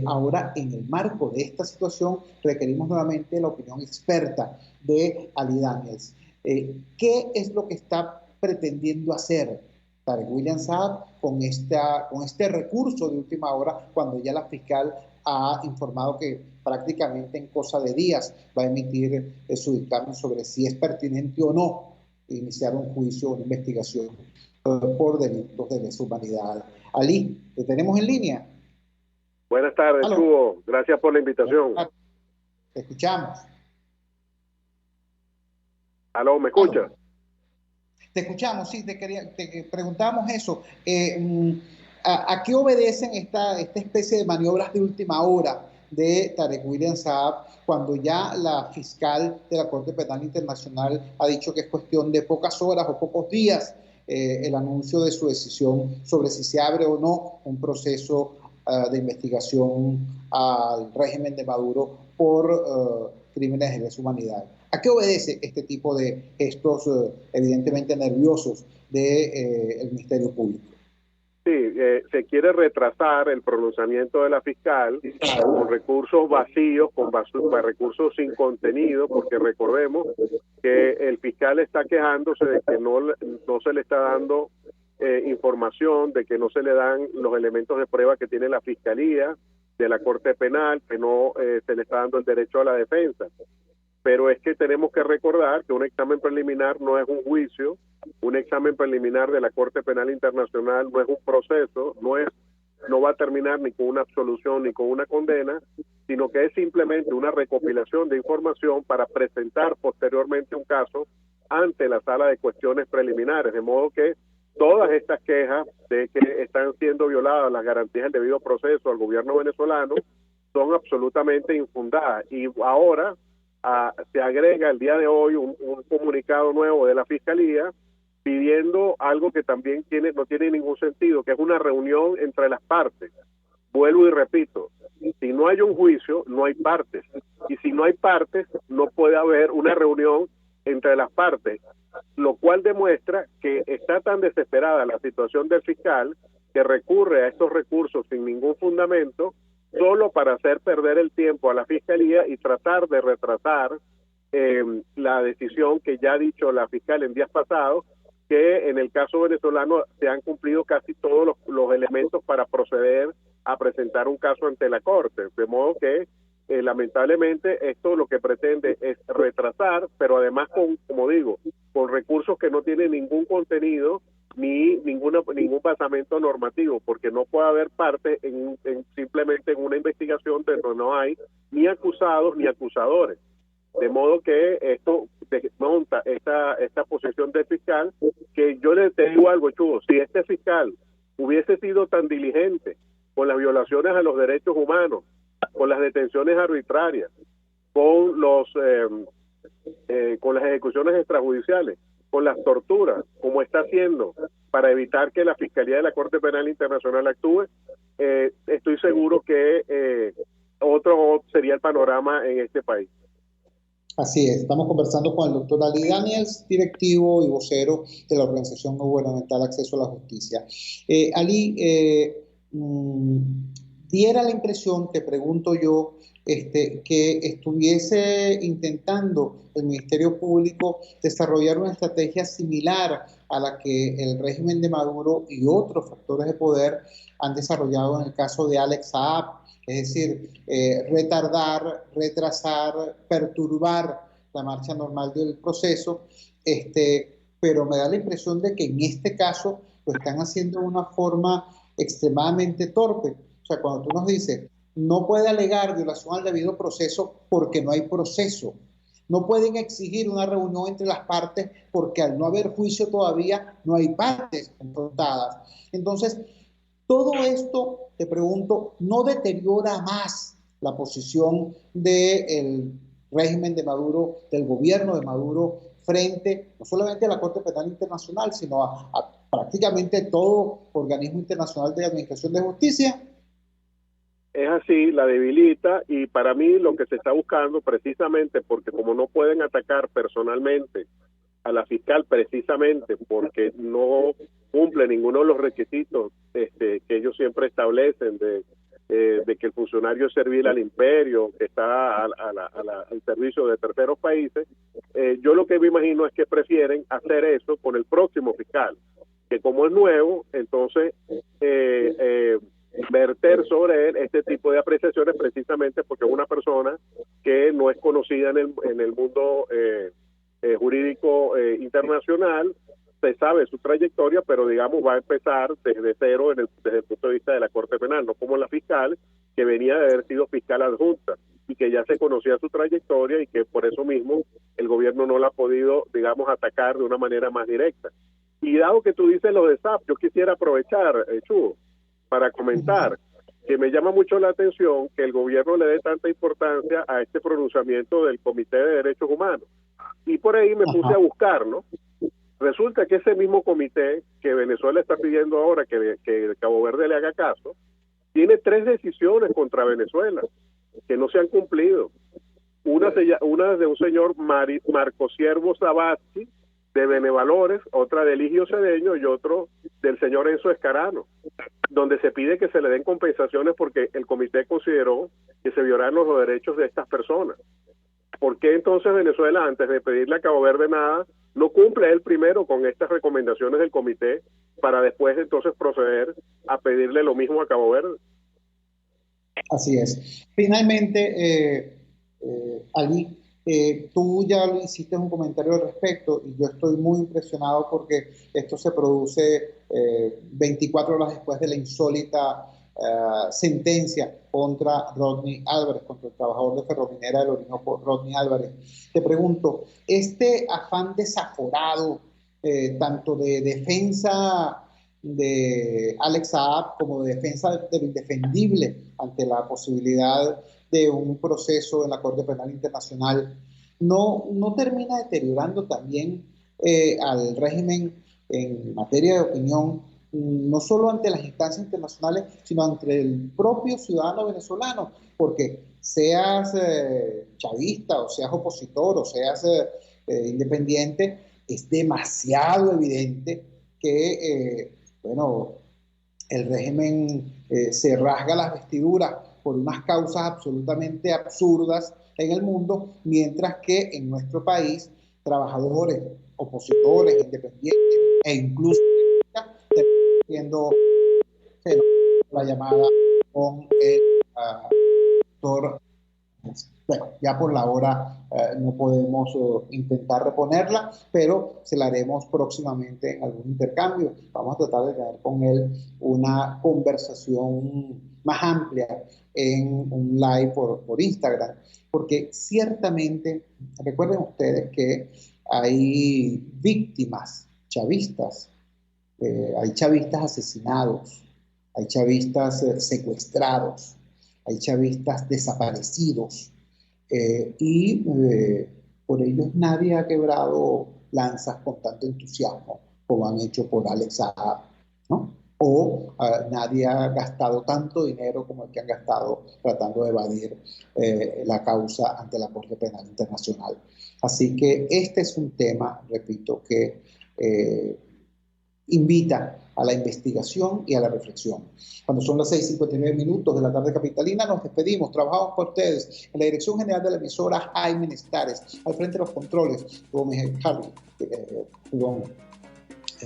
Ahora, en el marco de esta situación, requerimos nuevamente la opinión experta de Ali Daniels. ¿Qué es lo que está pretendiendo hacer Tarek William Saab con este recurso de última hora, cuando ya la fiscal ha informado que prácticamente en cosa de días va a emitir su dictamen sobre si es pertinente o no iniciar un juicio o una investigación por delitos de lesa humanidad? Ali, ¿te tenemos en línea? Buenas tardes, Hugo. Gracias por la invitación. Te escuchamos. ¿Aló, me escuchas? Aló. Te escuchamos, sí, te preguntábamos eso. ¿A qué obedecen esta especie de maniobras de última hora de Tarek William Saab cuando ya la fiscal de la Corte Penal Internacional ha dicho que es cuestión de pocas horas o pocos días el anuncio de su decisión sobre si se abre o no un proceso de investigación al régimen de Maduro por crímenes de lesa humanidad? ¿A qué obedece este tipo de gestos evidentemente nerviosos del Ministerio Público? Sí, se quiere retrasar el pronunciamiento de la fiscal con recursos vacíos, con recursos sin contenido, porque recordemos que el fiscal está quejándose de que no se le está dando información, de que no se le dan los elementos de prueba que tiene la Fiscalía de la Corte Penal, que no se le está dando el derecho a la defensa. Pero es que tenemos que recordar que un examen preliminar no es un juicio, un examen preliminar de la Corte Penal Internacional no es un proceso, no va a terminar ni con una absolución ni con una condena, sino que es simplemente una recopilación de información para presentar posteriormente un caso ante la sala de cuestiones preliminares, de modo que todas estas quejas de que están siendo violadas las garantías del debido proceso al gobierno venezolano son absolutamente infundadas. Y ahora se agrega el día de hoy un comunicado nuevo de la Fiscalía pidiendo algo que también no tiene ningún sentido, que es una reunión entre las partes. Vuelvo y repito, si no hay un juicio, no hay partes. Y si no hay partes, no puede haber una reunión entre las partes, lo cual demuestra que está tan desesperada la situación del fiscal que recurre a estos recursos sin ningún fundamento, solo para hacer perder el tiempo a la Fiscalía y tratar de retrasar la decisión que ya ha dicho la fiscal en días pasados, que en el caso venezolano se han cumplido casi todos los elementos para proceder a presentar un caso ante la Corte, de modo que lamentablemente esto lo que pretende es retrasar, pero además como digo, con recursos que no tienen ningún contenido ni ningún basamento normativo, porque no puede haber parte simplemente en una investigación donde no hay ni acusados ni acusadores. De modo que esto desmonta esta posición del fiscal, que yo te digo algo, Chugo, si este fiscal hubiese sido tan diligente con las violaciones a los derechos humanos, con las detenciones arbitrarias, con las ejecuciones extrajudiciales, con las torturas, como está haciendo para evitar que la Fiscalía de la Corte Penal Internacional actúe, estoy seguro que otro sería el panorama en este país. Así es, estamos conversando con el doctor Ali Daniels, directivo y vocero de la Organización No Gubernamental Acceso a la Justicia. Ali, diera la impresión, te pregunto yo, que estuviese intentando el Ministerio Público desarrollar una estrategia similar a la que el régimen de Maduro y otros factores de poder han desarrollado en el caso de Alex Saab. Es decir, retardar, retrasar, perturbar la marcha normal del proceso, pero me da la impresión de que en este caso lo están haciendo de una forma extremadamente torpe. O sea, cuando tú nos dices, no puede alegar violación al debido proceso porque no hay proceso. No pueden exigir una reunión entre las partes porque al no haber juicio todavía no hay partes confrontadas. Entonces, todo esto, te pregunto, ¿no deteriora más la posición del régimen de Maduro, del gobierno de Maduro, frente no solamente a la Corte Penal Internacional, sino a prácticamente todo organismo internacional de administración de justicia? Es así, la debilita, y para mí lo que se está buscando, precisamente porque como no pueden atacar personalmente a la fiscal, precisamente porque no cumple ninguno de los requisitos que ellos siempre establecen de que el funcionario es servil al imperio, que está al servicio de terceros países, yo lo que me imagino es que prefieren hacer eso con el próximo fiscal, que como es nuevo, entonces verter sobre él este tipo de apreciaciones, precisamente porque es una persona que no es conocida en el mundo jurídico internacional, se sabe su trayectoria, pero digamos va a empezar desde cero desde el punto de vista de la Corte Penal, no como la fiscal, que venía de haber sido fiscal adjunta y que ya se conocía su trayectoria y que por eso mismo el gobierno no la ha podido, digamos, atacar de una manera más directa. Y dado que tú dices lo de SAP, yo quisiera aprovechar, Chugo, para comentar que me llama mucho la atención que el gobierno le dé tanta importancia a este pronunciamiento del Comité de Derechos Humanos. Y por ahí me puse a buscar, ¿no? Resulta que ese mismo comité que Venezuela está pidiendo ahora que Cabo Verde le haga caso, tiene 3 decisiones contra Venezuela que no se han cumplido. Una de un señor Marco Siervo Sabatsky, de Benevalores, otra de Eligio Cedeño y otro del señor Enzo Escarano, donde se pide que se le den compensaciones porque el comité consideró que se violaron los derechos de estas personas. ¿Por qué entonces Venezuela, antes de pedirle a Cabo Verde nada, no cumple él primero con estas recomendaciones del comité para después entonces proceder a pedirle lo mismo a Cabo Verde? Así es. Finalmente, Ali, tú ya lo hiciste un comentario al respecto y yo estoy muy impresionado porque esto se produce 24 horas después de la insólita sentencia contra Rodney Álvarez, contra el trabajador de Ferrominera del Orinoco, Rodney Álvarez. Te pregunto, este afán desaforado tanto de defensa de Alex Saab como de defensa de lo indefendible ante la posibilidad de un proceso en la Corte Penal Internacional, no termina deteriorando también al régimen en materia de opinión, no solo ante las instancias internacionales, sino ante el propio ciudadano venezolano, porque seas chavista o seas opositor o seas independiente, es demasiado evidente que el régimen se rasga las vestiduras por unas causas absolutamente absurdas en el mundo, mientras que en nuestro país trabajadores, opositores, independientes e incluso siendo la llamada con el doctor. Bueno, ya por la hora no podemos intentar reponerla, pero se la haremos próximamente en algún intercambio. Vamos a tratar de tener con él una conversación más amplia en un live por Instagram, porque ciertamente, recuerden ustedes que hay víctimas chavistas, hay chavistas asesinados, hay chavistas secuestrados, hay chavistas desaparecidos, y por ellos nadie ha quebrado lanzas con tanto entusiasmo como han hecho por Alex Saab, ¿no? O nadie ha gastado tanto dinero como el que han gastado tratando de evadir la causa ante la Corte Penal Internacional. Así que este es un tema, repito, que invita a la investigación y a la reflexión. Cuando son las 6:59 de la tarde capitalina, nos despedimos. Trabajamos por ustedes. En la dirección general de la emisora, Jaime Nestares. Al frente de los controles,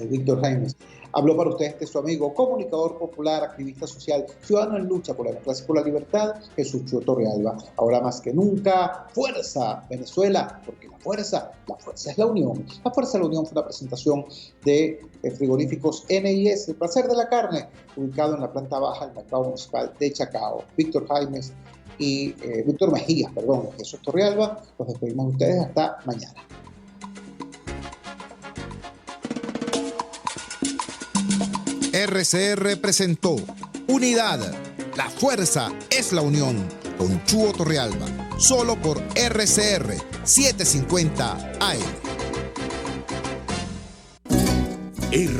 Víctor Jaimes. Habló para ustedes su amigo, comunicador popular, activista social, ciudadano en lucha por la democracia y por la libertad, Jesús Chuo Torrealba. Ahora más que nunca, fuerza Venezuela, porque la fuerza es la unión. La fuerza de la unión fue una presentación de frigoríficos NIS, el placer de la carne, ubicado en la planta baja del mercado municipal de Chacao. Víctor Mejía, Jesús Torrealba. Los despedimos de ustedes hasta mañana. RCR presentó Unidad, la fuerza es la unión, con Chuo Torrealba, solo por RCR 750 AM.